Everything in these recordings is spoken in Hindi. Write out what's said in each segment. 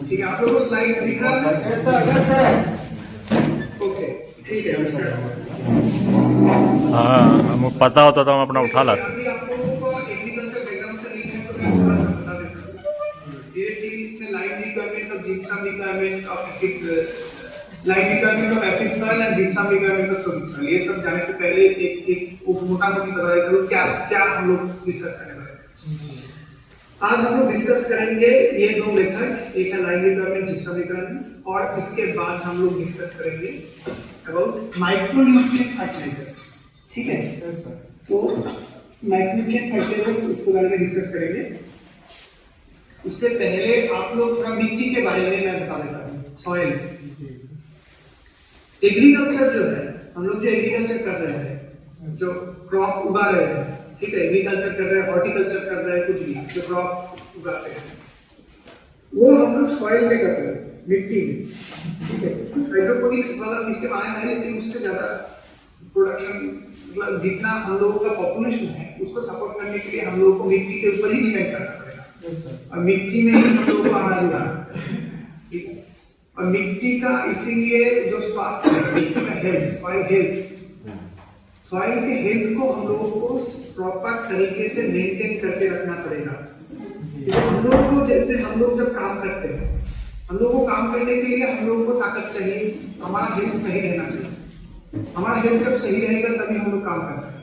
ठीक है, आप लोगों को स्लाइड्स दिख रहा है? Yes sir. ओके, ठीक है। हाँ, हमको पता होता तो हम अपना उठा लाते। अभी आप लोगों को एग्रीकल्चर बैकग्राउंड से नहीं है तो मैं थोड़ा सा बता देता हूँ। डायरेक्टली इसमें line requirement of gypsum requirement of acid, line requirement of acid soil and gypsum requirement of sodic soil, ये सब जाने से पहले एक मोटा मोटी बता देता हूँ क्या क्या हम लोग डिस्कस करने वाले हैं। आज हम लोग डिस्कस करेंगे ये दो मेथड, एक है लाइन रिक्वायरमेंट, जिप्सम रिक्वायरमेंट, और इसके बाद हम लोग डिस्कस करेंगे अबाउट माइक्रोन्यूट्रिएंट फर्टिलाइजर्स। ठीक है, तो माइक्रोन्यूट्रिएंट फर्टिलाइजर्स उसके बारे में डिस्कस करेंगे। उससे पहले आप लोग थोड़ा मिट्टी के बारे में मैं बता देता हूँ। सॉइल एग्रीकल्चर जो है, हम लोग जो एग्रीकल्चर कर रहे हैं, जो क्रॉप उगा रहे हैं, ठीक है, एग्रीकल्चर कर रहे हैं, हॉर्टिकल्चर कर रहे हैं, कुछ भी जो क्रॉप उगाते हैं वो हम लोग सॉइल में करते हैं, मिट्टी में। ठीक है, हाइड्रोपोनिक्स वाला सिस्टम आया है, लेकिन उससे ज्यादा प्रोडक्शन, मतलब जितना हम लोगों का पॉपुलेशन है उसको सपोर्ट करने के लिए हम लोगों को मिट्टी के ऊपर ही डिपेंड करना पड़ेगा। और मिट्टी में ही हम लोगों को आना जुड़ा, ठीक है। और मिट्टी का इसीलिए जो स्वास्थ्य है, मिट्टी का हेल्थ, सॉइल के हेल्थ को हम लोगों को प्रॉपर तरीके से मेंटेन करके रखना पड़ेगा। हम लोग को जैसे हम लोग जब काम करते हैं, हम लोगों को काम करने के लिए हम लोगों को ताकत चाहिए, हमारा हेल्थ सही रहना चाहिए। हमारा हेल्थ जब सही रहेगा तभी हम लोग काम करते हैं।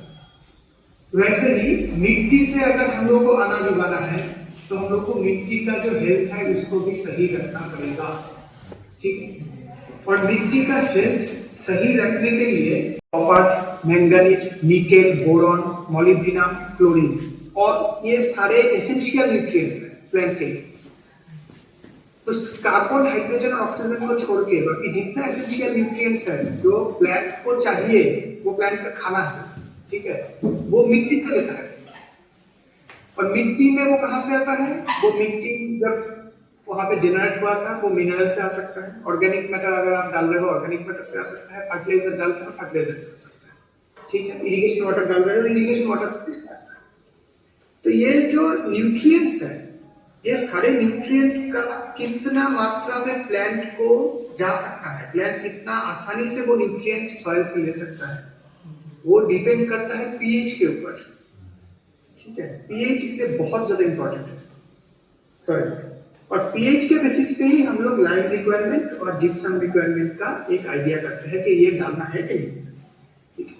वैसे ही मिट्टी से अगर हम लोग को अनाज उगाना है तो हम लोग को मिट्टी का जो हेल्थ है उसको भी सही रखना पड़ेगा। ठीक है, और मिट्टी का हेल्थ सही रखने के लिए copper, manganese, nickel, boron, molybdenum, chlorine और ये सारे एसेंशियल न्यूट्रिएंट्स हैं प्लांट के लिए। तो कार्बन, हाइड्रोजन और ऑक्सीजन को छोड़ के बाकी जितना एसेंशियल न्यूट्रिएंट्स है जो प्लांट को चाहिए, वो प्लांट का खाना है, ठीक है, वो मिट्टी से लेता है। और मिट्टी में वो कहां से आता है? वो मिट्टी जब वहां पे जनरेट हुआ था वो मिनरल से आ सकता है, ऑर्गेनिक मैटर अगर आप डाल रहे हो ऑर्गेनिक मैटर से आ सकता है, फर्टिलाइजर डाल रहे हो फर्टिलाइजर से आ सकता है, ठीक है, इरिगेशन वाटर डाल रहे हो इरिगेशन वाटर से आ सकता है। तो ये जो न्यूट्रिएंट्स है, ये सारे न्यूट्रिएंट का कितना मात्रा में प्लांट को जा सकता है, प्लांट कितना आसानी से वो न्यूट्रिएंट सॉइल से ले सकता है, वो डिपेंड करता है पीएच के ऊपर। ठीक है, पीएच इसलिए बहुत ज्यादा इंपॉर्टेंट है सॉइल, और पीएच के बेसिस पे ही हम लोग लाइन रिक्वायरमेंट और जिप्सम रिक्वायरमेंट का एक आइडिया करते हैं कि ये डालना है कि नहीं। ठीक है,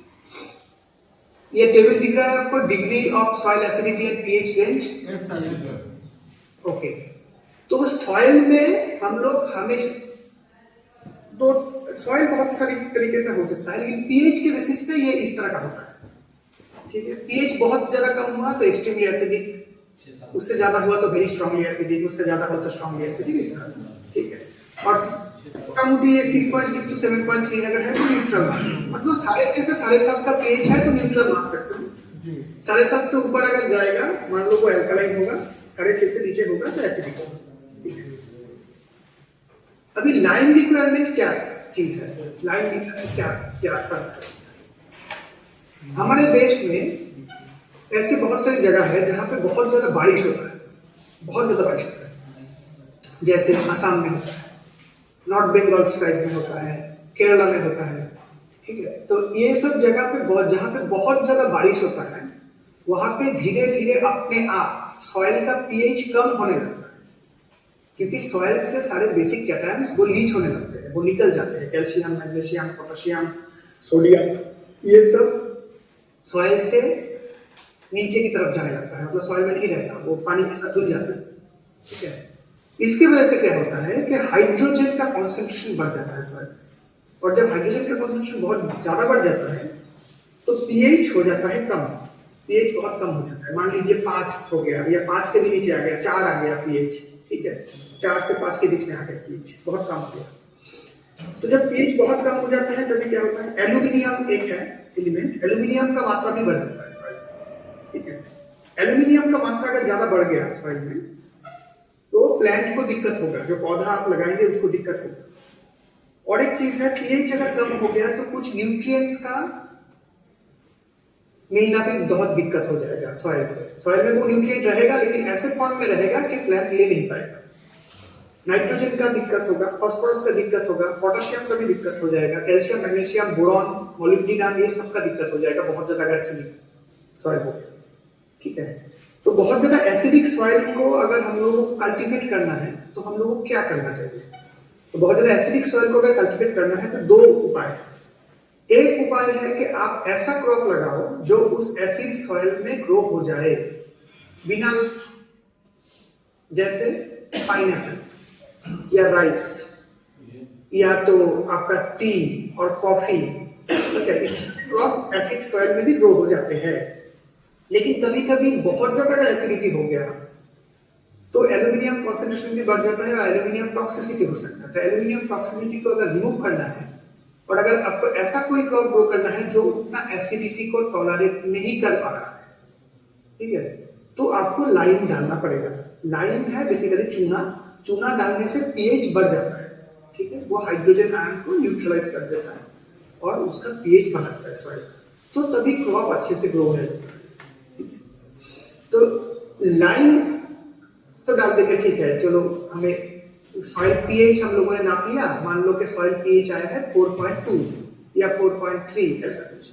ये टेबल दिख रहा है आपको, degree of soil acidity and pH range. Yes sir. Okay, तो सॉइल में हम लोग हमेशा तो सॉइल बहुत सारी तरीके से हो सकता है, लेकिन पीएच के बेसिस पे ये इस तरह का होता है। ठीक है, पीएच बहुत ज्यादा कम हुआ तो एक्सट्रीमली एसिडिक, उससे ज्यादा हुआ तो वेरी स्ट्रांगली एसिडिक, उससे ज्यादा हुआ तो स्ट्रांगली एसिडिक, इस तरह से। ठीक है, और मोटामोटी 6.6 to 7.3 अगर है तो न्यूट्रल, मतलब 6.5 से 7.5 का पीएच है तो न्यूट्रल मान सकते हो। 7.5 से ऊपर अगर जाएगा, मान लो वो अल्कलाइन होगा, 6.5 से नीचे होगा तो एसिडिक होगा। अभी लाइन रिक्वायरमेंट क्या चीज है? लाइन रिक्वायरमेंट क्या क्या करता है? हमारे देश में ऐसे बहुत सारी जगह है जहां पे बहुत ज्यादा बारिश होता है, बहुत ज्यादा बारिश होता है, जैसे असम में होता है, नॉर्थ बंगाल साइड में होता है, केरला में होता है। ठीक है, तो ये सब जगह पे जहां पे बहुत ज्यादा बारिश होता है, वहां पे धीरे धीरे अपने आप सॉइल का पीएच कम होने लगता है, क्योंकि सॉइल से सारे बेसिक कैटायंस वो लीच होने लगते हैं, वो निकल जाते हैं, कैल्शियम, मैग्नीशियम, पोटेशियम, सोडियम, ये सब सॉइल से नीचे की तरफ जाने लगता है, मतलब सॉइल में नहीं रहता, वो पानी के साथ धुल जाता है। ठीक है, इसकी वजह से क्या होता है कि हाइड्रोजन का कॉन्सेंट्रेशन बढ़ जाता है सॉइल, और जब हाइड्रोजन का कॉन्सेंट्रेशन बहुत ज्यादा बढ़ जाता है तो पीएच हो जाता है कम, पीएच बहुत कम हो जाता है। मान लीजिए 5 हो गया या 5 के भी नीचे आ गया, 4 आ गया पीएच। ठीक है, 4 से 5 के बीच में आ गया पीएच, बहुत कम हो गया। तो जब पीएच बहुत कम हो जाता है तभी क्या होता है, एल्यूमिनियम एक है एलिमेंट, एल्यूमिनियम का मात्रा भी बढ़ जाता है सॉइल। ठीक है, एल्यूमिनियम का मात्रा अगर ज्यादा बढ़ गया सॉइल में तो प्लांट को दिक्कत होगा, जो पौधा आप लगाएंगे उसको दिक्कत होगा। और एक चीज है, पीएच अगर कम हो गया तो कुछ न्यूट्रिएंट्स का मिलना भी बहुत दिक्कत हो जाएगा सॉइल से। सॉइल में वो न्यूट्रिएंट रहेगा लेकिन ऐसे फॉर्म में रहेगा कि प्लांट ले नहीं पाएगा। नाइट्रोजन का दिक्कत होगा, फास्फोरस का दिक्कत होगा, पोटेशियम का भी दिक्कत हो जाएगा, कैल्शियम, मैग्नीशियम, बोरॉन, मोलिब्डेनम, ये सब का दिक्कत हो जाएगा बहुत ज्यादा अगर एसिडिक सॉइल हो। ठीक है, तो बहुत ज्यादा एसिडिक सॉइल को अगर हम लोगों को कल्टीवेट करना है तो हम लोगों को क्या करना चाहिए? तो बहुत ज्यादा एसिडिक सॉइल को अगर कल्टीवेट करना है तो दो उपाय है। एक उपाय है कि आप ऐसा क्रॉप लगाओ जो उस एसिड सॉइल में ग्रो हो जाए बिना, जैसे पाइनएप्पल या राइस या तो आपका टी और कॉफी, ठीक है, क्रॉप एसिड सॉइल में भी ग्रो हो जाते हैं। लेकिन कभी कभी बहुत ज्यादा एसिडिटी हो गया तो एल्यूमिनियम कॉन्सेंट्रेशन भी बढ़ जाता है और एल्यूमिनियम टॉक्सिसिटी हो सकता है। तो एल्यूमिनियम टॉक्सिसिटी को अगर रिमूव करना है और अगर आपको ऐसा कोई क्रॉप ग्रो करना है जो उतना एसिडिटी को टॉलरेट नहीं कर पा रहा है, ठीक है, तो आपको लाइम डालना पड़ेगा। लाइम है बेसिकली चूना। चूना डालने से पीएच बढ़ जाता है, ठीक है, वो हाइड्रोजन आयन को न्यूट्रलाइज कर देता है और उसका पीएच बढ़ाता है सॉइल, तो तभी क्रॉप अच्छे से ग्रो होगा। तो लाइम तो डाल देंगे, ठीक है, चलो हमें सॉइल पीएच हम लोगों ने नाप लिया, मान लो कि सॉइल पीएच आया है 4.2 या 4.3 ऐसा कुछ,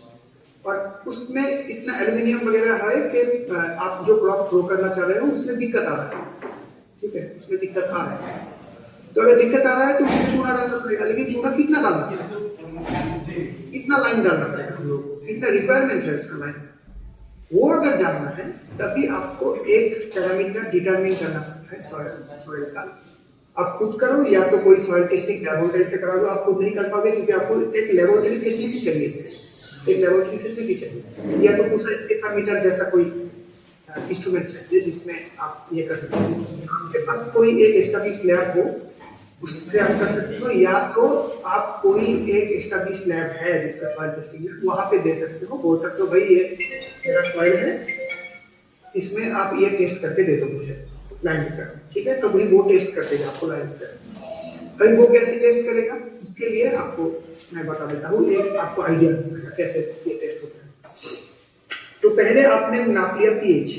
और उसमें इतना एल्यूमिनियम वगैरह है कि आप जो क्रॉप ग्रो करना चाह रहे हो उसमें दिक्कत आ रहा है, ठीक है, उसमें दिक्कत आ रहा है। तो अगर दिक्कत आ रहा है तो उसमें चूना डालना पड़ेगा। लेकिन चूना कितना डालना पड़ेगा, कितना लाइम डालना पड़ेगा हम लोग को, कितना रिक्वायरमेंट है उसका लाइम, वो अगर जानना है तभी आपको एक पैरामीटर डिटरमिन करना पड़ता है सॉइल का। आप खुद करो या तो कोई सॉइल टेस्टिंग लेबोरेटरी से करा दो। आप खुद नहीं कर पाओगे क्योंकि आपको एक लेबोरेटरी फैसिलिटी चाहिए, एक लेबोरेटरी फैसिलिटी चाहिए, या तो दूसरा एक मीटर जैसा कोई इंस्ट्रूमेंट चाहिए जिसमें आप ये कर सकते हो। आपके पास कोई एक एस्टैब्लिश्ड लैब हो उससे आप कर सकते हो, या तो आप कोई एक एस्टैब्लिश्ड लैब है जिसका सॉइल टेस्टिंग है वहां पे दे सकते हो, बोल सकते हो भाई ये मेरा सॉइल है, इसमें आप ये टेस्ट करके दे दो मुझे लाइन मीटर, ठीक है, तो भाई वो टेस्ट कर देगा आपको लाइन मीटर। भाई वो कैसे टेस्ट करेगा उसके लिए आपको मैं बता देता हूँ, एक आपको आइडिया मिलेगा कैसे ये टेस्ट होता है। तो पहले आपने नाप लिया पीएच,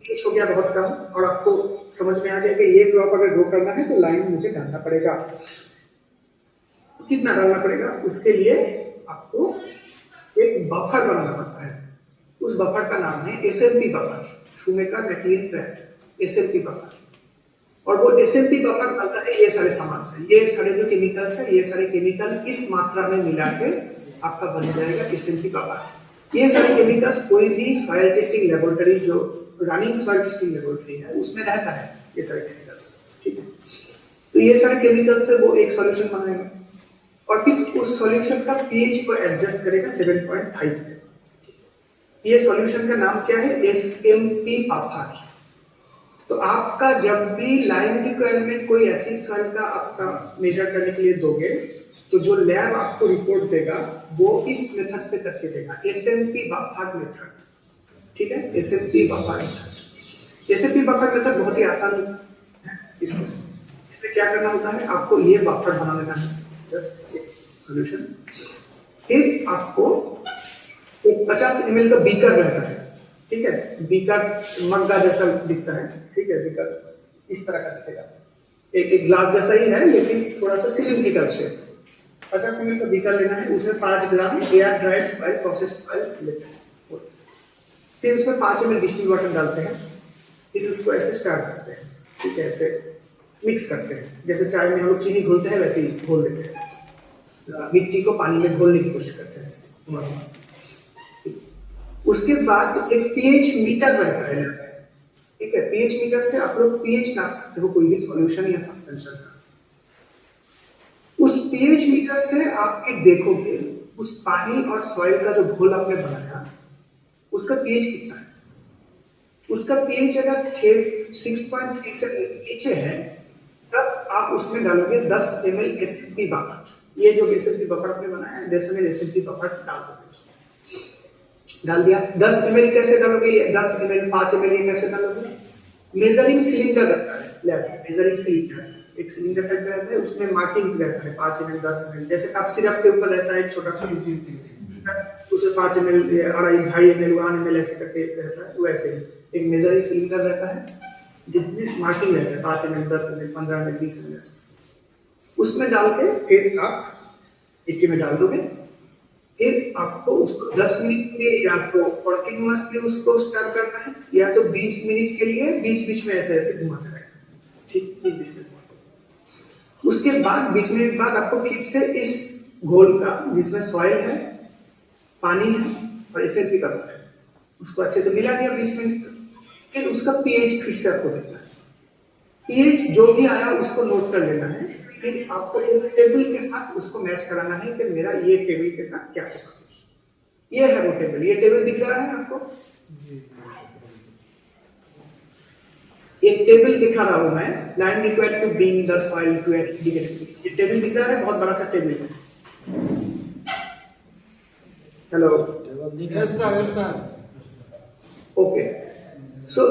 पीएच हो गया बहुत कम और आपको समझ में आ गया कि ये क्रॉप अगर ग्रो करना है तो लाइन मुझे डालना पड़ेगा। कितना डालना पड़ेगा, उसके लिए आपको एक बफर बनाना पड़ता है। उस बफर का नाम है SMP buffer, Shoemaker McLean Pratt SMP buffer. और वो एसएमपी बफर आता है ये सारे सामान से, ये सारे जो केमिकल्स है, ये सारे केमिकल इस मात्रा में मिला के आपका बन जाएगा एसएमपी बफर। ये सारे केमिकल्स कोई भी सॉइल टेस्टिंग लेबोरेटरी जो रनिंग सॉइल टेस्टिंग लेबोरेटरी है उसमें रहता है ये सारे केमिकल्स, ठीक है। तो ये सारे केमिकल्स से वो एक सॉल्यूशन बनाएगा और फिर उस सॉल्यूशन का पीएच को एडजस्ट करेगा 7.5 पे। ये सॉल्यूशन का नाम क्या है, एसएमपी बफर। तो आपका जब भी लाइन रिक्वायरमेंट कोई ऐसी सॉइल का आपका मेजर करने के लिए दोगे तो जो लैब आपको रिपोर्ट देगा वो इस मेथड से करके देगा, एसएमपी बफर मेथड, ठीक है, SMP buffer method. SMP buffer method बहुत ही आसान है। इसमें क्या करना होता है, आपको ये बफर बना लेना है, जस्ट सॉल्यूशन। फिर आपको एक 50 ml का बीकर रहता है, ठीक है, बीकर मग्गा जैसा दिखता है, ठीक है, बीकर इस तरह का दिखेगा, एक ग्लास जैसा ही है लेकिन थोड़ा सा सिलिंड्रिकल शेप। 50 ml का बीकर लेना है, उसमें 5 gram air dried soil processed soil लेते हैं, फिर उसमें 5 ml डिस्टिल वाटर डालते हैं, फिर उसको ऐसे स्टार करते हैं, ठीक है, ऐसे मिक्स करते हैं, जैसे चाय में हम लोग चीनी घोलते हैं वैसे ही घोल देते हैं, मिट्टी को पानी में घोलने की कोशिश करते हैं। उसके बाद एक पीएच मीटर रहता है, ठीक है, पीएच मीटर से आप लोग पीएच नाप सकते हो कोई भी सॉल्यूशन या सस्पेंशन का। उस पीएच मीटर से आप ये देखोगे उस पानी और सॉइल का जो घोल आपने बनाया उसका पीएच कितना है। उसका पीएच अगर 6.3 से नीचे है तब आप उसमें डालोगे 10 ml एसएमपी बफर। ये जो एसएमपी बफर आपने बनाया है 10 ml एसएमपी बफर डाल दोगे, डाल दिया। 10 ml कैसे डालोगे, 10 ml 5 ml ये कैसे डालोगे, मेजरिंग सिलेंडर रहता है लैब में, मेजरिंग सिलेंडर एक सिलेंडर टाइप का रहता है, उसमें मार्किंग रहता है 5 ml 10 ml, जैसे कप सिरप के ऊपर रहता है एक छोटा सा, उस कुछ 5 ml 2.5 ml 1 ml ऐसे करके रहता है, वैसे ही एक मेजरिंग सिलेंडर रहता है जिसमें मार्किंग रहता है 5 ml 10 ml 15 ml 20 ml, उसमें डाल के फिर आप इटली में डाल दोगे। फिर आपको उसको 10 मिनट के लिए या तो कंटिन्यूअसली उसको स्टर करना है या तो 20 मिनट के लिए बीच बीच में ऐसे ऐसे घुमाते रहना, ठीक, बीच बीच में। उसके बाद 20 मिनट बाद आपको फिर से इस घोल का, जिसमें सॉइल है, पानी है और एसिड करना है, उसको अच्छे से मिला दिया 20 मिनट। फिर उसका पीएच फिर से आपको देखना है, पीएच जो भी आया उसको नोट कर लेना है। फिर आपको एक टेबल के साथ उसको मैच कराना है कि मेरा ये टेबल के साथ क्या है। ये है वो टेबल, ये टेबल दिख रहा है आपको, एक टेबल दिखा रहा हूं मैं, line required to bring the soil to at indicated pH. ये टेबल दिख रहा है, बहुत बड़ा सा टेबल है। Hello, yes sir. Okay, so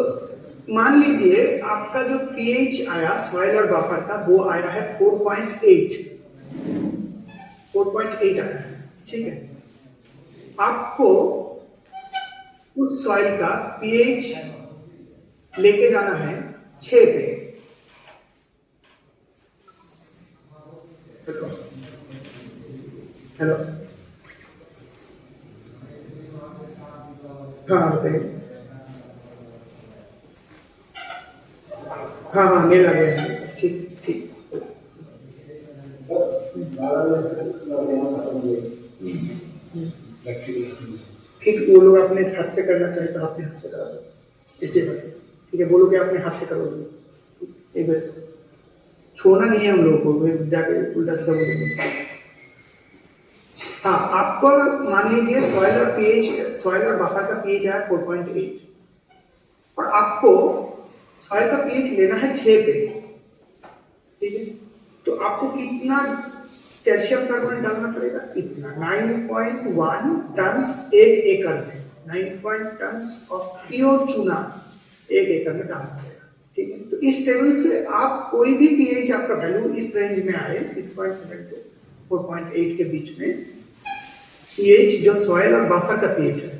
मान लीजिए आपका जो पीएच आया सॉइल और बफर का वो आया है 4.8 आया है, ठीक है। आपको उस सॉइल का पीएच लेके जाना है 6 पे। हेलो, हाँ बताइए। हाँ मेल आ गया है, ठीक ठीक। ठीक, वो लोग अपने हाथ से करना चाहे तो अपने हाथ से करा दो, इसलिए ठीक है, बोलो कि अपने हाथ से करोगे, एक बार छोड़ना नहीं है हम लोगों को, जाके उल्टा सीधा बोलेंगे। हाँ, आपको मान लीजिए सॉइल और बफर का पीएच आया 4.8 और आपको सॉइल का पीएच लेना है 6 पे, ठीक है। तो आपको कितना कैल्शियम कार्बोनेट डालना पड़ेगा? इतना 9.1 टन्स 1 एकड़ में, 9 टन्स ऑफ प्योर चूना 1 एकड़ में डालना पड़ेगा, ठीक है। तो इस टेबल से आप कोई भी पीएच आपका वैल्यू इस रेंज में आए 6.7 टू 4.8 के बीच में पीएच, जो सॉइल और बफर का पीएच है,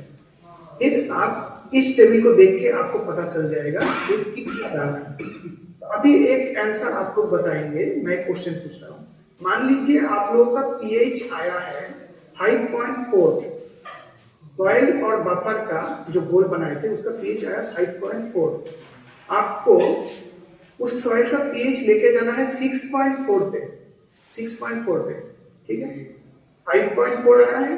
फिर आप इस टेबल को देख के आपको पता चल जाएगा कि कितना डालना है। तो अभी एक आंसर आपको बताएंगे, मैं क्वेश्चन पूछ रहा हूँ। मान लीजिए आप लोगों का पीएच आया है 5.4, सॉइल और बफर का जो घोल बनाए थे उसका पीएच आया 5.4। आपको उस सॉइल का पीएच लेके जाना है 6.4 पे, 6.4 पे, ठीक है। 5.4 आया है,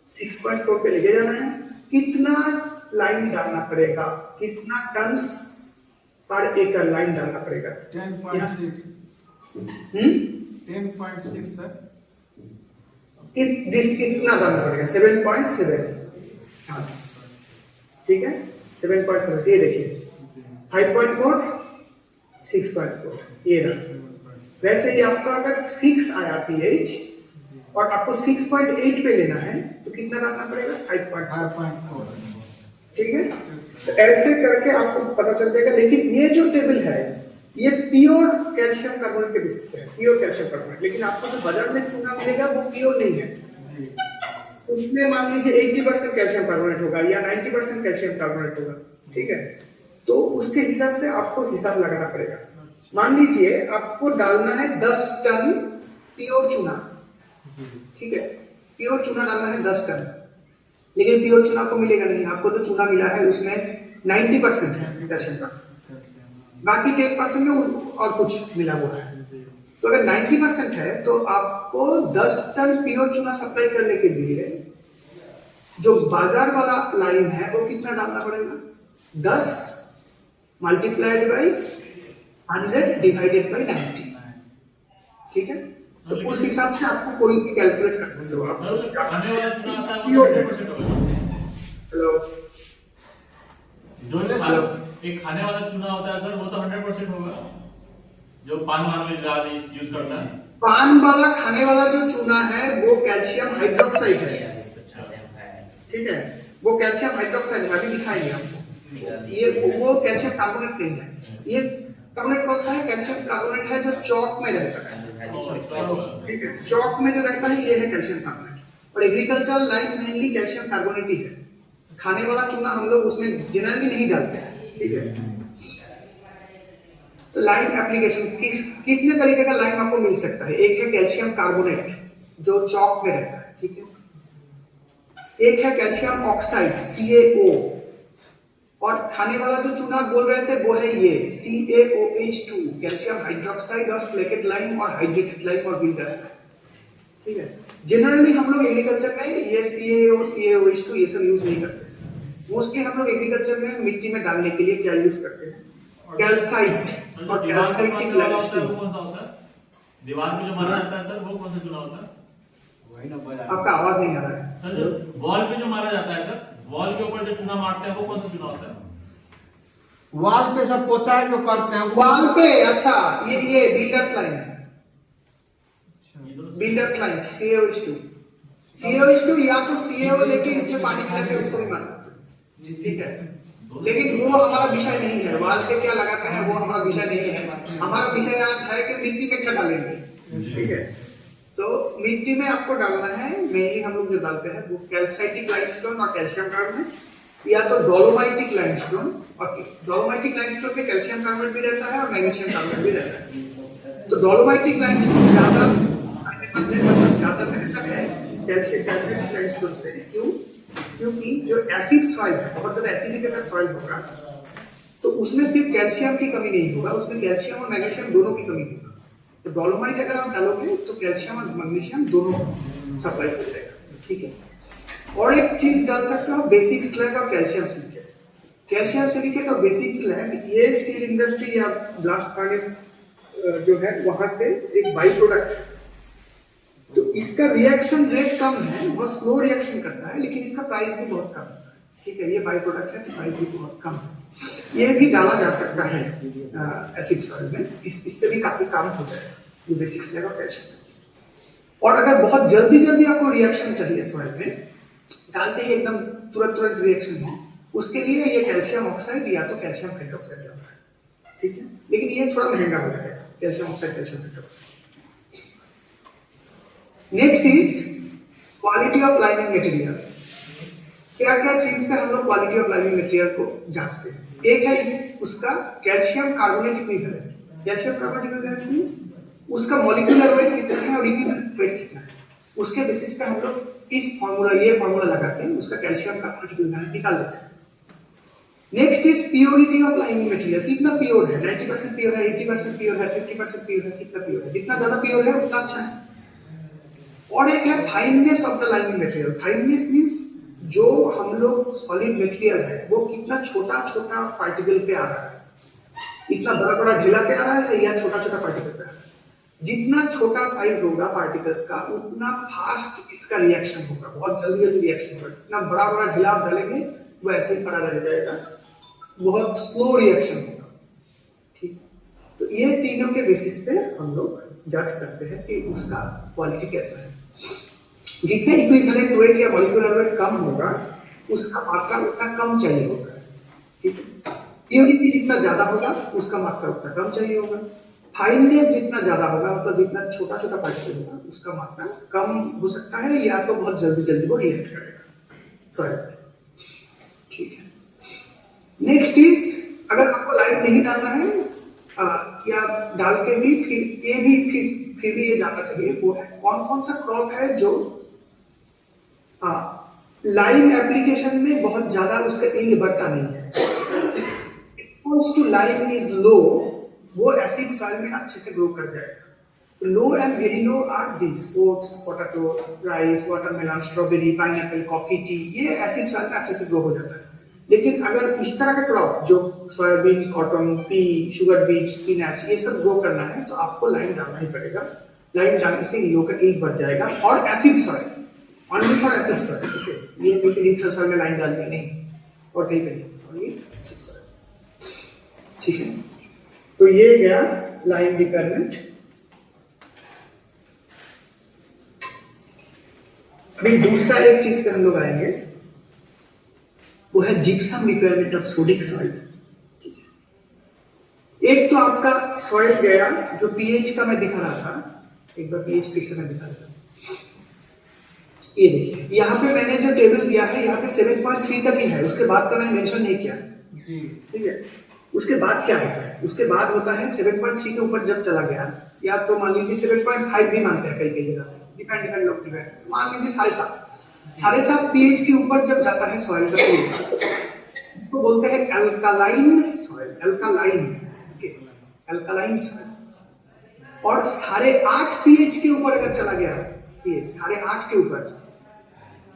6.4 पे लेके जाना है। कितना लाइन डालना पड़ेगा, कितना टन्स पर एकड़ लाइन डालना पड़ेगा? 10.6 सर। इतना डालना पड़ेगा 7.7 टन्स, ठीक है। 7.7, ये देखिए 5.4 6.4, ये रहा। वैसे ही आपका अगर 6 आया पीएच और आपको 6.8 पे लेना है तो कितना डालना पड़ेगा? 5.4, ठीक है। तो ऐसे करके आपको पता चल जाएगा। लेकिन ये जो टेबल है ये प्योर कैल्शियम कार्बोनेट के बेसिस पे है, प्योर कैल्शियम कार्बोनेट। लेकिन आपको जो बाजार में चूना मिलेगा वो प्योर नहीं है, उसमें मान लीजिए 80% कैल्शियम कार्बोनेट होगा या 90% कैल्शियम कार्बोनेट होगा, ठीक है। तो उसके हिसाब से आपको हिसाब लगाना पड़ेगा। मान लीजिए आपको डालना है 10 टन प्योर चूना, ठीक है, प्योर चूना डालना है 10 टन। लेकिन प्योर चूना आपको मिलेगा नहीं, आपको जो चूना मिला है उसमें 90% है कैल्शियम का, बाकी 10% में और कुछ मिला हुआ है। तो अगर 90% है तो आपको 10 टन प्योर चूना सप्लाई करने के लिए जो बाजार वाला लाइन है वो कितना डालना पड़ेगा? 10 मल्टीप्लाइड बाई 100 डिवाइडेड बाई 90, ठीक है। तो उस हिसाब से आपको कोई भी कैलकुलेट कर सकते हो आप। हेलो, जो एक खाने वाला चूना होता है सर, वो तो 100% होगा, जो पान में यूज करता है। पान वाला खाने वाला जो चूना है वो कैल्शियम हाइड्रोक्साइड है, ठीक है, वो कैल्शियम हाइड्रोक्साइड है, अभी दिखाएंगे आपको। ये वो कैल्शियम कार्बोनेट नहीं है, ये कार्बोनेट कौन सा है? कैल्शियम कार्बोनेट है जो चौक में रहता है, ठीक है, चौक में जो रहता है ये है कैल्शियम कार्बोनेट। और agricultural lime mainly calcium carbonate ही है। खाने वाला चूना हम लोग उसमें जनरली नहीं डालते हैं, ठीक है। तो लाइम एप्लीकेशन कितने तरीके का लाइम आपको मिल सकता है? एक है कैल्शियम कार्बोनेट जो चौक में रहता है, ठीक है। एक है कैल्शियम ऑक्साइड CaO, और खाने वाला जो चूना बोल रहे थे वो है ये CaOH2 कैल्शियम हाइड्रोक्साइड और स्लेकेट लाइम और हाइड्रेटेड लाइम और बिल्डर, ठीक है। जनरली हम लोग एग्रीकल्चर में ये CaO CaOH2 ये सब यूज नहीं करते। मोस्टली हम लोग एग्रीकल्चर में मिट्टी में डालने के लिए क्या यूज करते हैं? कैल्साइट और कैल्साइटिक लाइमस्टोन। कौन सा होता है? दीवार में जो मारा जाता है सर, वो कौन सा चूना होता है? वही ना बोला। आपका आवाज नहीं आ रहा है सर, जो वॉल पे जो मारा जाता है सर, वॉल के ऊपर जो चूना मारते हैं वो कौन सा चूना होता है? वॉल पे सब पोताई जो करते हैं वॉल पे। अच्छा, ये बिल्डर्स लाइन है, बिल्डर्स लाइन CaOH2 या तो CaO लेके इसमें पानी मिला के उसको भी मार सकते हैं, ठीक है। लेकिन वो हमारा विषय नहीं है, वॉल पे क्या लगाते हैं वो हमारा विषय नहीं है। हमारा विषय आज है कि मिट्टी में क्या डालेंगे, ठीक है। तो मिट्टी में आपको डालना है, मेनली हम लोग जो डालते हैं वो कैल्साइटिक लाइमस्टोन और कैल्शियम कार्बोनेट, या तो डोलोमाइटिक लाइमस्टोन। और डोलोमाइटिक लाइमस्टोन में कैल्शियम कार्बोनेट भी रहता है और मैग्नीशियम कार्बोनेट भी रहता है। तो डोलोमाइटिक लाइमस्टोन ज्यादा बेहतर है कैल्शियम लाइमस्टोन से। क्यों? क्योंकि जो एसिड सॉइल है, बहुत ज्यादा एसिडिक अगर सॉइल होगा तो उसमें सिर्फ कैल्शियम की कमी नहीं होगा, उसमें कैल्शियम और मैग्नीशियम दोनों की कमी होगा। तो डोलोमाइट अगर आप डालोगे तो कैल्शियम और मैग्नीशियम दोनों सप्लाई हो जाएगा, ठीक है। और एक चीज डाल सकते हो, बेसिक स्लैग और कैल्शियम सिलिकेट। कैल्शियम सिलिकेट और बेसिक स्लैग ये स्टील इंडस्ट्री या ब्लास्ट फर्नेस जो है वहां से एक बाई प्रोडक्ट है। तो इसका रिएक्शन रेट कम है, बहुत स्लो रिएक्शन करता है, लेकिन इसका प्राइस भी बहुत कम है, ठीक है। ये बाई प्रोडक्ट है तो प्राइस भी बहुत कम है। ये भी डाला जा सकता है एसिड सॉइल में, इससे भी काफी काम हो जाएगा, ये बेसिक स्लैग और कैल्शियम सिलिकेट। और अगर बहुत जल्दी जल्दी आपको रिएक्शन चाहिए सॉइल में, डालते ही एकदम तुरंत रिएक्शन हो, उसके लिए ये कैल्शियम ऑक्साइड या तो कैल्शियम हाइड्रोक्साइड डालना है, ठीक है। लेकिन ये थोड़ा महंगा हो जाएगा, calcium oxide calcium hydroxide. Next is quality of liming material. क्या क्या चीज पे हम लोग क्वालिटी ऑफ लाइमिंग मटेरियल को जांचते हैं? एक है उसका calcium carbonate equivalent. Calcium carbonate equivalent means उसका मॉलिक्यूलर वेट कितना है और इक्विवेलेंट वेट कितना है। उसके बेसिस पे हम लोग इस फार्मूला ये फार्मूला लगा के उसका कैल्शियम कार्बोनेट इक्विवेलेंट निकाल लेते हैं। Next is purity of liming material. कितना प्योर है? 90% प्योर है, 80% प्योर है, 50% प्योर है, कितना प्योर है? जितना ज्यादा प्योर है उतना अच्छा है। और एक है fineness of the liming material. Fineness means जो हम लोग सॉलिड मटेरियल है वो कितना छोटा छोटा पार्टिकल पे आ रहा है, इतना बड़ा बड़ा ढेला पे आ रहा है या छोटा छोटा पार्टिकल पे आ रहा है। जितना छोटा साइज होगा पार्टिकल्स का उतना फास्ट इसका रिएक्शन होगा, बहुत जल्दी जल्दी रिएक्शन होगा। जितना बड़ा बड़ा ढेला आप डालेंगे वो ऐसे ही पड़ा रह जाएगा, बहुत स्लो रिएक्शन होगा, ठीक। तो ये तीनों के बेसिस पे हम लोग जज करते हैं कि उसका क्वालिटी कैसा है। जितने इक्विवेलेंट वेट या मॉलिक्यूलर वेट कम होगा उसका मात्रा उतना कम चाहिए होता है, ठीक है। प्योरिटी जितना ज्यादा होगा उसका मात्रा उतना कम चाहिए होगा। फाइननेस जितना ज्यादा होगा, मतलब जितना छोटा छोटा पार्टिकल होगा उसका मात्रा कम हो सकता है या तो बहुत जल्दी जल्दी वो रिएक्ट करेगा सॉइल, ठीक है। नेक्स्ट इज अगर आपको लाइम नहीं डालना है या डाल के भी फिर भी ये जानना चाहिए वो है कौन कौन सा क्रॉप है जो लाइम एप्लीकेशन में बहुत ज्यादा उसका यील्ड बढ़ता नहीं है। Response to lime is low, वो एसिड सॉइल में अच्छे से ग्रो कर जाएगा। Low and very low are these oats, potato, rice, watermelon, strawberry, pineapple, coffee, tea, ये एसिड सॉइल में अच्छे से ग्रो हो जाता है। लेकिन अगर इस तरह का क्रॉप जो soybean, cotton, P, sugar beet, spinach ये सब ग्रो करना है तो आपको लाइम डालना ही पड़ेगा। लाइम डालने से लो का यील्ड बढ़ जाएगा। और acid soil, only for acid soil, okay. ये न्यूट्रल सॉइल में लाइम डाल दिया नहीं, और कहीं पे नहीं, ओनली एसिड सॉइल, ठीक है। तो ये गया लाइम रिक्वायरमेंट। अभी दूसरा एक चीज पे हम लोग आएंगे, वो है gypsum requirement of sodic soil. एक तो आपका सॉइल गया जो पीएच का मैं दिखा रहा था, एक बार पीएच फिर से मैं दिखा रहा था। ये देखिए यहाँ पे मैंने जो टेबल दिया है यहाँ पे 7.3 तक ही है, उसके बाद का मैंने मेंशन नहीं किया। जी ठीक है, उसके बाद क्या होता है, उसके बाद होता है 7.3 के ऊपर जब चला गया, या तो मान लीजिए 7.5 भी मानते हैं कई जगह पे, डिपेंड लोग डिपेंड, मान लीजिए 7.5 pH के ऊपर जब जाता है सॉइल का pH, तो बोलते हैं अल्कालाइन सॉइल, अल्कालाइन सॉइल। और 8.5 pH के ऊपर अगर चला गया pH 8.5 के ऊपर,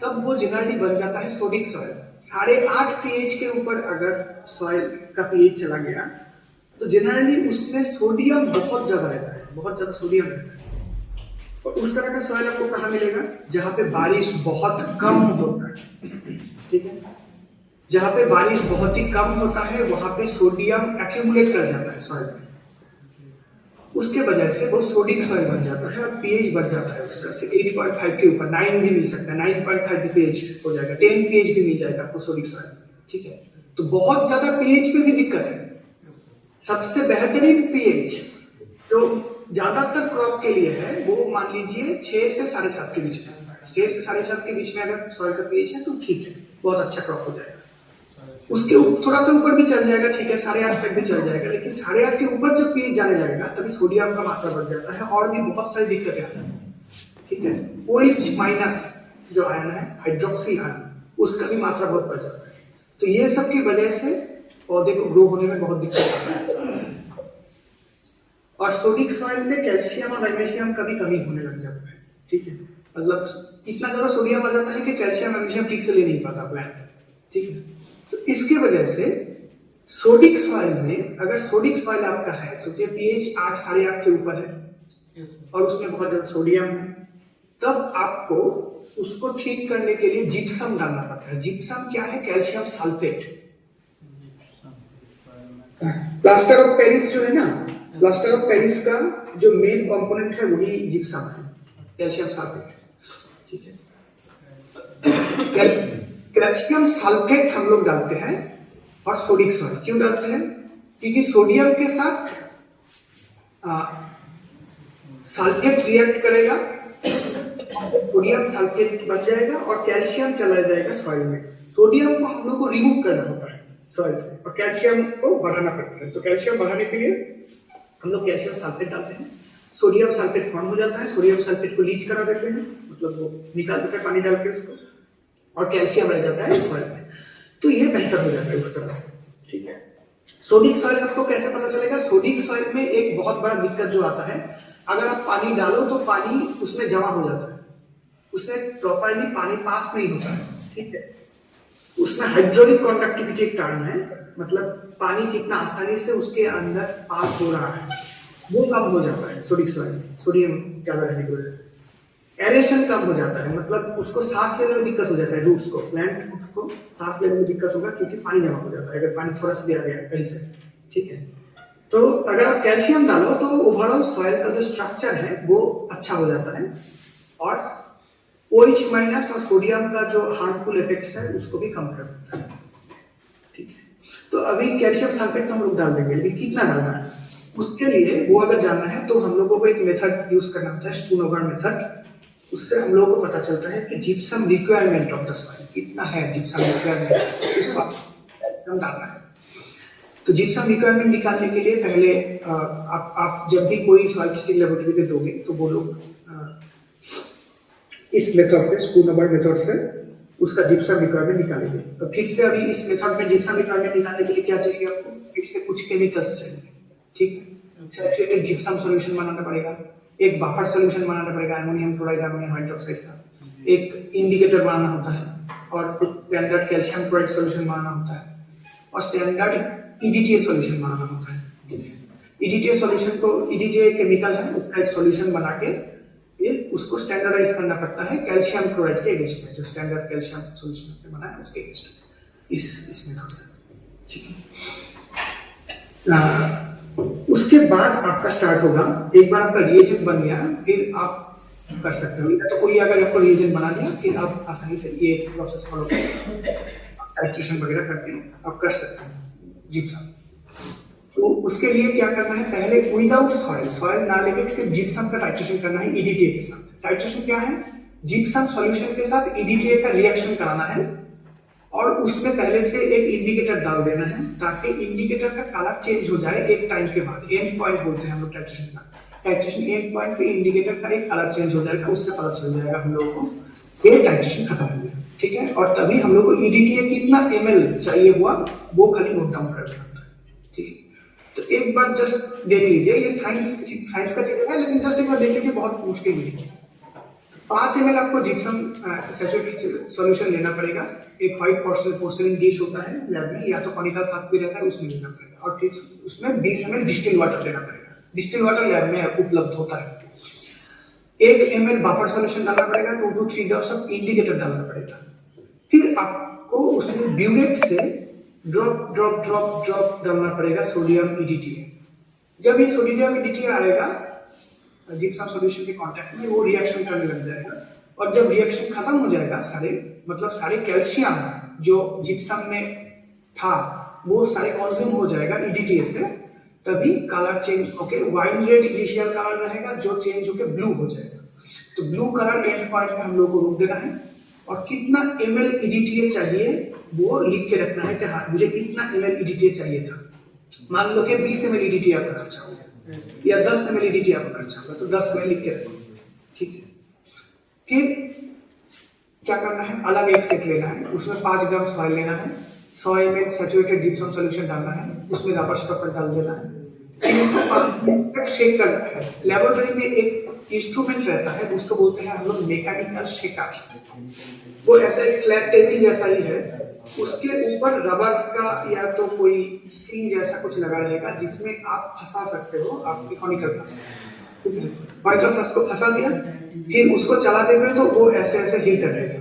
तब वो जनरली बन जाता है सोडिक सॉइल। 8.5 pH के ऊपर अगर सॉइल का pH चला गया तो जनरली उसमें सोडियम बहुत ज्यादा रहता है, बहुत ज्यादा सोडियम रहता है। और उस तरह का सॉइल आपको कहाँ मिलेगा, जहाँ पे बारिश बहुत कम होता है। ठीक है, जहाँ पे बारिश बहुत ही कम होता है वहां पे सोडियम एक्यूमुलेट कर जाता है सॉइल में, उसके वजह से वो सोडिक सॉइल बन जाता है और पीएच बढ़ जाता है उसका से 8.5 के ऊपर 9 भी मिल सकता है, 9.5 पीएच हो जाएगा, 10 पीएच भी मिल जाएगा आपको सोडिक सॉइल। ठीक है, तो बहुत ज्यादा पीएच पे भी दिक्कत है। सबसे बेहतरीन पीएच जो ज्यादातर क्रॉप के लिए है वो मान लीजिए 6 से 7.5 के बीच में, 6 से 7.5 के बीच में अगर सॉइल का पीएच है तो ठीक है, बहुत अच्छा क्रॉप हो जाएगा। उसके थोड़ा सा ऊपर भी चल जाएगा, ठीक है, 8.5 तक भी चल जाएगा, लेकिन 8.5 के ऊपर जब पीएच जाने लगेगा तभी सोडियम का मात्रा बढ़ जाता है और भी बहुत सारी दिक्कतें आती हैं। ठीक है, OH माइनस जो आयन है, हाइड्रोक्सी आयन, उसका भी मात्रा बहुत बढ़ जाता है। तो ये सब की वजह से पौधे को ग्रो होने में बहुत दिक्कत आता है। और सोडिक सॉइल में कैल्शियम और मैग्नीशियम का भी कमी होने लग जाता है। ठीक है, मतलब इतना ज्यादा सोडियम आ जाता है कि कैल्शियम मैग्नीशियम ठीक से ले नहीं पाता प्लांट। ठीक है, तो इसके वजह से सोडिक सॉइल में, अगर सोडिक सॉइल आपका है, सोचिए पीएच 8 8.5 के ऊपर है और उसमें बहुत ज्यादा सोडियम है, तब आपको उसको ठीक करने के लिए जिप्सम डालना पड़ता है। जिप्सम क्या है, calcium sulphate. Plaster of Paris जो है ना, प्लास्टर ऑफ पेरिस का जो मेन कंपोनेंट है वही जिप्सम है, कैल्शियम सल्फेट। ठीक है, कैल्शियम सल्फेट हम लोग डालते हैं और सोडिक सॉइल क्यों डालते हैं, क्योंकि सोडियम के साथ सल्फेट रिएक्ट करेगा, सोडियम सल्फेट बन जाएगा और कैल्शियम चला जाएगा सॉइल में। सोडियम को हम लोग को रिमूव करना होता है सॉइल से और कैल्शियम को बढ़ाना पड़ता है। तो कैल्शियम बढ़ाने के लिए हम लोग कैल्शियम सल्फेट डालते हैं, सोडियम सल्फेट फॉर्म हो जाता है, सोडियम सल्फेट को लीच करा देते हैं, मतलब वो निकाल देते हैं पानी डाल के उसको, और कैल्शियम रह जाता है सॉइल में, तो ये बेहतर हो जाता है उस तरह से। ठीक है, सोडिक सॉइल आपको कैसे पता चलेगा, सोडिक सॉइल में एक बहुत बड़ा दिक्कत जो आता है, अगर आप पानी डालो तो पानी उसमें जमा हो जाता है, उसमें प्रॉपरली पानी पास नहीं होता है। ठीक है, उसमें हाइड्रोलिक कंडक्टिविटी एक टर्म है, मतलब पानी कितना आसानी से उसके अंदर पास हो रहा है वो कम हो जाता है सोडिक सॉइल में, सोडियम ज्यादा रहने की वजह से। एरेशन कम हो जाता है, मतलब उसको सांस लेने में दिक्कत हो जाता है, रूट्स को, प्लांट रूट्स को सांस लेने में दिक्कत होगा क्योंकि पानी जमा हो जाता है अगर पानी थोड़ा सा भी आ गया कहीं से। ठीक है, तो अगर आप कैल्शियम डालो तो ओवरऑल सॉइल का जो स्ट्रक्चर है वो अच्छा हो जाता है और OH माइनस और सोडियम का जो हार्मफुल इफेक्ट्स है उसको भी कम कर देता है। ठीक है, तो अभी कैल्शियम सल्फेट तो हम लोग डाल देंगे, लेकिन कितना डालना है उसके लिए वो अगर जानना है तो हम लोगों को एक मेथड यूज करना होता है, स्टूनोवर मेथड। उससे हम लोगों को पता चलता है कि gypsum requirement of the soil कितना है, जिप्सम रिक्वायरमेंट उस वक्त हम डालना है। तो जिप्सम रिक्वायरमेंट निकालने के लिए पहले आप जब भी कोई सॉइल टेस्टिंग लेबोरेटरी में दोगे तो वो लोग इस मेथड से, स्टूनोवर मेथड से उसका जिप्सम रिक्वायरमेंट निकालेंगे। तो फिर से अभी इस मेथड में जिप्सम रिक्वायरमेंट निकालने के लिए क्या चाहिए आपको, फिर से कुछ केमिकल्स चाहिए। ठीक है, सैचुरेटेड जिप्सम सॉल्यूशन बनाना पड़ेगा, एक बफर सॉल्यूशन बनाना पड़ेगा अमोनियम क्लोराइड, अमोनियम हाइड्रोक्साइड का, एक इंडिकेटर बनाना होता है और स्टैंडर्ड कैल्शियम क्लोराइड सॉल्यूशन बनाना होता है और स्टैंडर्ड EDTA सॉल्यूशन बनाना होता है। EDTA सॉल्यूशन को, EDTA केमिकल है, उसका एक सॉल्यूशन बना के फिर उसको स्टैंडर्डाइज करना पड़ता है कैल्शियम क्लोराइड के अगेंस्ट में, जो स्टैंडर्ड कैल्शियम सॉल्यूशन बना है उसके अगेंस्ट इस मेथड से। ठीक है, उसके बाद आपका स्टार्ट होगा, एक बार आपका रिएजेंट बन गया फिर आप कर सकते हो, तो कोई अगर आपको रिएजेंट बना दिया फिर आप आसानी से ये प्रोसेस फॉलो करके टाइट्रेशन वगैरह करके आप कर सकते हैं जिप्सम। तो उसके लिए क्या करना है, पहले विदाउट सॉइल ना लेके सिर्फ जिप्सम का टाइट्रेशन करना है EDTA के साथ। टाइट्रेशन क्या है, जिप्सम सॉल्यूशन के साथ EDTA का रिएक्शन कराना है और उसमें पहले से एक इंडिकेटर डाल देना है ताकि इंडिकेटर का कलर चेंज हो जाए एक टाइम के बाद। एंड पॉइंट बोलते हैं हम लोग टाइट्रेशन का। टाइट्रेशन एंड पॉइंट पे इंडिकेटर का एक कलर चेंज हो जाएगा, उससे पता चल जाएगा हम लोगों को ये टाइट्रेशन खत्म हो गया, ठीक है। और तभी हम लोग को EDTA कितना ml चाहिए हुआ वो खाली नोट डाउन कर देना है, ठीक है। तो एक बार जस्ट देख लीजिए, ये साइंस का चीज है, लेकिन जस्ट एक बार देख लीजिए, बहुत मुश्किल नहीं है। 5 ml आपको जिप्सम सैचुरेटेड सॉल्यूशन लेना पड़ेगा। एक व्हाइट पोर्सिलिन डिश होता है लैब में, या तो कॉनिकल फ्लास्क भी रहता है, उसमें लेना पड़ेगा। और फिर उसमें 20 ml डिस्टिल वाटर लेना पड़ेगा। डिस्टिल वाटर लैब में उपलब्ध होता है। 1 ml बफर सॉल्यूशन डालना पड़ेगा, 2 to 3 ड्रॉप्स ऑफ इंडिकेटर डालना पड़ेगा। फिर आपको उसमें ब्यूरेट से ड्रॉप डालना पड़ेगा सोडियम EDTA। जब ये सोडियम EDTA आएगा जिप्सम सॉल्यूशन के कांटेक्ट में, वो रिएक्शन करने लग जाएगा। और जब रिएक्शन खत्म हो जाएगा, सारे कैल्शियम जो जिप्सम में था वो सारे कंज्यूम हो जाएगा EDTA से, तभी कलर चेंज होके वाइन रेड इनिशियल कलर रहेगा जो चेंज होके ब्लू हो जाएगा। तो ब्लू कलर एंड पॉइंट पे हम लोग को रोक देना है और कितना ml EDTA चाहिए वो लिख के रखना है कि हाँ मुझे इतना ml EDTA चाहिए था। मान लो कि 20 ml EDTA आपका खर्चा हो गया या 10 ml EDTA आपका खर्चा होगा, तो 10 ml लिख के रखो, ठीक है। फिर क्या करना है, अलग एक सेट लेना है, उसमें 5 ग्राम सॉइल लेना है, 100 ml सैचुरेटेड जिप्सम सॉल्यूशन डालना है, उसमें रबर स्टॉपर डाल देना है, फिर इसको 5 मिनट तक शेक करना है। लेबोरेटरी में एक इंस्ट्रूमेंट रहता है, उसको बोलते हैं हम लोग मैकेनिकल शेकर। वो ऐसा एक फ्लैट टेबल जैसा ही है, उसके ऊपर रबर का या तो कोई स्प्रिंग जैसा कुछ लगा रहेगा जिसमें आप फंसा सकते हो आपकी कॉनिकल फ्लास्क। कॉनिकल फ्लास्क को फंसा दिया, फिर उसको चला देंगे तो वो ऐसे ऐसे हिलता रहेगा।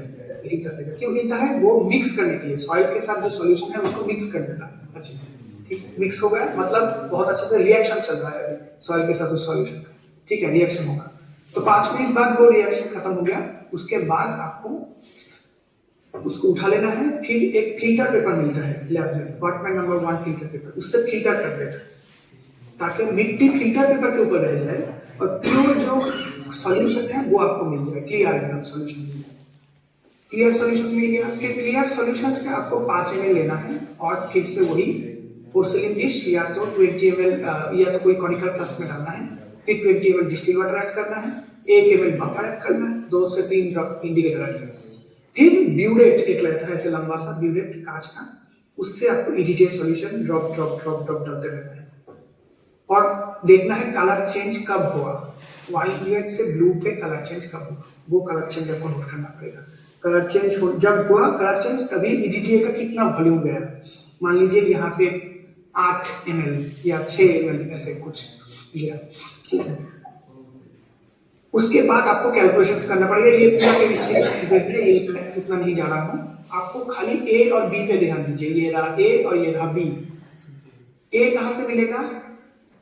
क्यों हिलता है? वो मिक्स करने के लिए, सॉइल के साथ जो सॉल्यूशन है उसको मिक्स कर देता है अच्छे से, ठीक है। मिक्स हो गया मतलब बहुत अच्छे से रिएक्शन चल रहा है अभी सॉइल के साथ उस सॉल्यूशन का, ठीक है। रिएक्शन होगा तो 5 मिनट बाद वो रिएक्शन खत्म हो गया। उसके बाद आपको उसको उठा लेना है। फिर एक फिल्टर पेपर मिलता है लैब में, डिपार्टमेंट नंबर 1 फिल्टर पेपर, उससे फिल्टर कर देना ताकि मिट्टी फिल्टर पेपर के ऊपर रह जाए और प्योर जो सॉल्यूशन है वो आपको मिल जाए, क्लियर एकदम सॉल्यूशन मिल जाए। क्लियर सॉल्यूशन मिल गया। फिर क्लियर सॉल्यूशन से आपको 5 ml लेना है और फिर से वही पोर्सिलिन डिश या तो 20 ml या तो कोई कॉनिकल फ्लास्क में डालना है, फिर 20 ml डिस्टिल वाटर ऐड करना है, 1 ml बफर ऐड करना है, 2 से 3 ड्रॉप इंडिकेटर ऐड करना है। फिर ब्यूरेट एक रहता है ऐसे लंबा सा ब्यूरेट कांच का, उससे आपको EDTA सॉल्यूशन ड्रॉप डालते रहना है और देखना है कलर चेंज कब हुआ। वाइट रेड से ब्लू पे कलर चेंज कब हुआ, वो कलर चेंज आपको नोट करना पड़ेगा। कलर चेंज जब हुआ कलर चेंज, तभी EDTA का कितना वॉल्यूम गया। मान लीजिए यहाँ पे 8 ml या 6 ml ऐसे कुछ गया, ठीक है। उसके बाद आपको कैलकुलेशंस करना पड़ेगा। ये पूरा केमिस्ट्री देखिए, ये इतना नहीं जा रहा हूँ, आपको खाली A और B पे ध्यान दीजिए। ये रहा A और ये रहा B। A कहाँ से मिलेगा?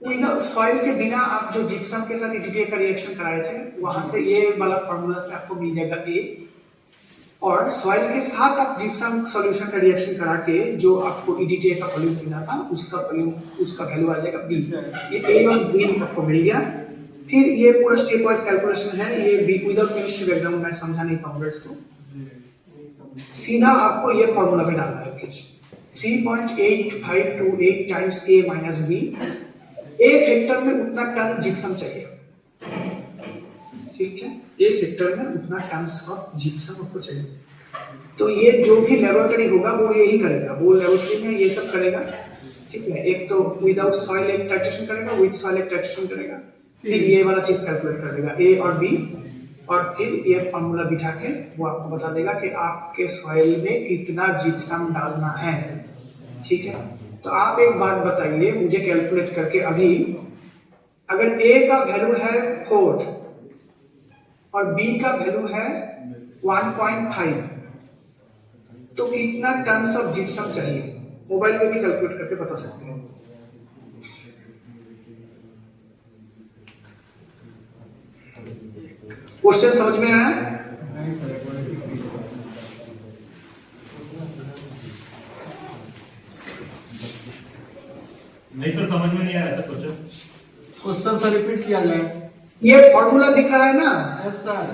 विदाउट सॉइल के बिना आप जो जिप्सम के साथ EDTA का रिएक्शन कराए थे वहां से ये वाला फार्मूला से आपको मिल जाएगा A, और सॉइल के साथ आप जिप्सम सॉल्यूशन का रिएक्शन करा के जो आपको EDTA का वॉल्यूम मिला था उसका वैल्यू आ जाएगा B। ये A और B आपको मिल गया। फिर ये पूरा स्टेप वाइज कैलकुलेशन है। ये विदाउट केमिस्ट्री बैकग्राउंड मैं समझा नहीं पाऊंगा इसको, सीधा आपको ये फॉर्मूला में डालना है। फिर 3.8528 times A minus B। 1 Hector में उतना टन जिप्सम चाहिए, ठीक है। 1 हेक्टर में उतना टन ऑफ जिप्सम आपको चाहिए। तो ये जो भी लेबोरेटरी होगा वो यही करेगा, वो लेबोरेटरी में ये सब करेगा, ठीक है। एक तो विदाउट सॉइल एक टाइट्रेशन करेगा, विद सॉइल एक टाइट्रेशन करेगा, फिर ये वाला चीज कैलकुलेट कर देगा A और B, और फिर ये फॉर्मूला बिठा के वो आपको बता देगा कि आपके सॉइल में कितना जिप्सम डालना है, ठीक है। तो आप एक बात बताइए मुझे कैलकुलेट करके अभी, अगर A का वैल्यू है 4 और B का वैल्यू है 1.5 तो कितना टन्स ऑफ जिप्सम चाहिए? मोबाइल पे भी कैलकुलेट करके बता सकते हैं। क्वेश्चन समझ में आया? नहीं सर, समझ में नहीं आया सर क्वेश्चन। क्वेश्चन से रिपीट किया जाए। ये फॉर्मूला दिख रहा है ना? Yes sir.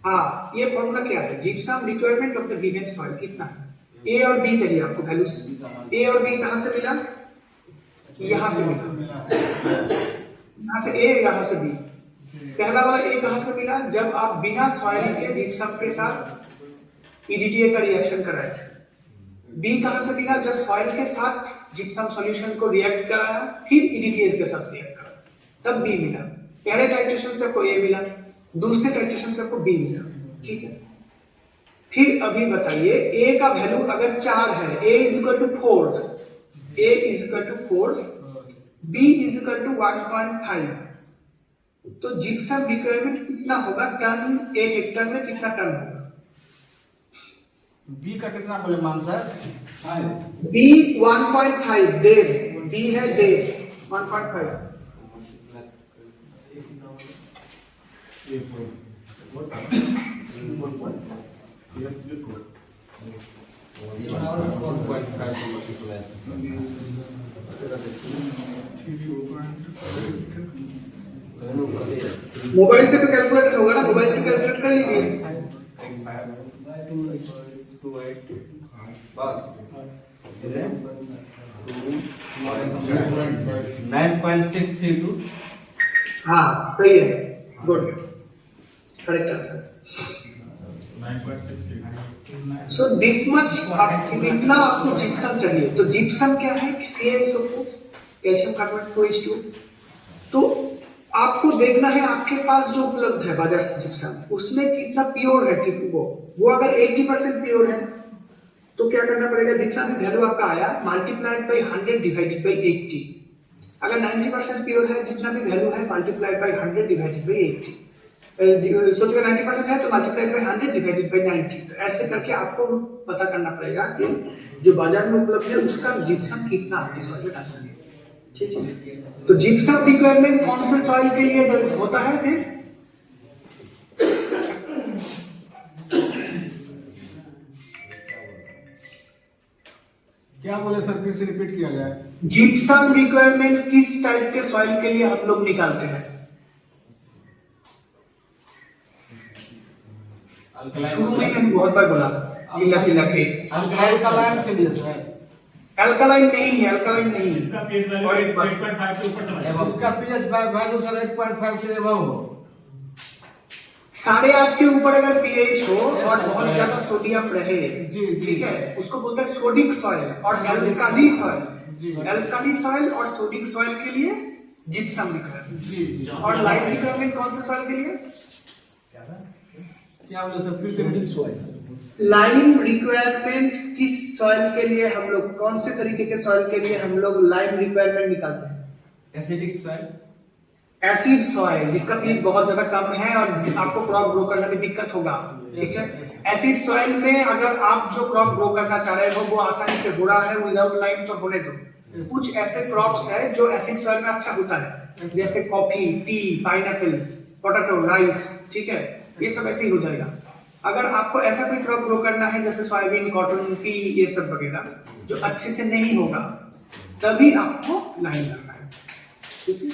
हाँ, ये फॉर्मूला क्या है? Gypsum requirement of the given soil कितना है? ए और बी चाहिए आपको वैल्यूज। ए और बी कहाँ से मिला? यहाँ से मिला, यहाँ से ए, यहाँ से बी। पहला वाला ए कहाँ से मिला? जब आप बिना सॉइल के जिप्सम के साथ ईडीटीए का रिएक्शन कराए थे। बी कहाँ से मिला? जब सॉइल के साथ जिप्सम सॉल्यूशन को रिएक्ट कराया, फिर ईडीटीए के साथ रिएक्ट कराया, तब बी मिला। पहले टाइट्रेशन से आपको ए मिला, दूसरे टाइट्रेशन से आपको बी मिला, ठीक है। फिर अभी बताइए, ए का वैल्यू अगर 4 है, A is equal to 4, A is equal to 4, B is equal to 1.5, तो जिप्सम रिक्वायरमेंट कितना होगा? टन, 1 हेक्टर में कितना टन होगा? बी का कितना बोले मान सर? बी 1.5, देर, बी है देर 1.5। मोबाइल पे तो कैलकुलेटर होगा ना, मोबाइल से कैलकुलेट कर लीजिए। 9.632। हाँ सही है, good, correct answer. 9.63। So this much, इतना आपको जिप्सम चाहिए। तो जिप्सम क्या है? CaSO4, कैल्शियम कार्बोनेट को H2। तो आपको देखना है आपके पास जो उपलब्ध है बाजार से जिप्सम, उसमें कितना प्योर है। वो अगर 80% प्योर है तो क्या करना पड़ेगा? जितना भी वैल्यू आपका आया मल्टीप्लाइड बाय 100 डिवाइडेड बाय 80। अगर 90% प्योर है, जितना भी वैल्यू है मल्टीप्लाइड बाय 100 डिवाइडेड बाय 80। सोचिए 90% है तो मल्टीप्लाइड बाय 100 डिवाइडेड बाय 90। तो ऐसे करके आपको पता करना पड़ेगा कि जो बाजार में उपलब्ध है उसका जिप्सम कितना आपकी सॉइल में डालना है, ठीक है। तो जिप्सम रिक्वायरमेंट कौन से सॉइल के लिए होता है? फिर क्या बोले सर, फिर से रिपीट किया जाए। जिप्सम रिक्वायरमेंट किस टाइप के सॉइल के लिए हम लोग निकालते हैं? शुरू में मैंने बहुत बार बोला, चिल्ला के अल्कलाइन के लिए सर। अल्कलाइन नहीं है, अल्कलाइन नहीं है। इसका pH वैल्यू 8.5 से ऊपर चला जाएगा। इसका पीएच वैल्यू सर 8.5 से एबव हो। 8.5 के ऊपर अगर पीएच हो और बहुत ज्यादा सोडियम रहे, जी, जी। ठीक है, उसको बोलते हैं सोडिक सॉइल और एल्काली सॉइल। एल्काली सॉइल और सोडिक सॉइल के लिए जिप्सम रिक्वायरमेंट। जी जी। और लाइम रिक्वायरमेंट कौन से सॉइल के लिए? क्या बोले सर, फिर से रिपीट। लाइम रिक्वायरमेंट किस सॉइल के लिए हम लोग, कौन से तरीके के सॉइल के लिए हम लोग लाइम रिक्वायरमेंट निकालते हैं? Acidic soil. एसिड सॉइल, जिसका पीएच बहुत ज्यादा कम है और आपको क्रॉप ग्रो करने में दिक्कत होगा, ठीक है। एसिड सॉइल में अगर आप जो क्रॉप ग्रो करना चाह रहे हो वो आसानी से हो रहा है विदाउट लाइम, तो होने दो। कुछ ऐसे क्रॉप्स है जो एसिड सॉइल में अच्छा होता है, जैसे coffee, T, pineapple, potato, rice, ठीक है, ये सब ऐसे ही हो जाएगा। अगर आपको ऐसा कोई क्रॉप ग्रो करना है जैसे सोयाबीन, कॉटन, टी, ये सब वगैरह जो अच्छे से नहीं होगा, तभी आपको लाइन करना है, ठीक है।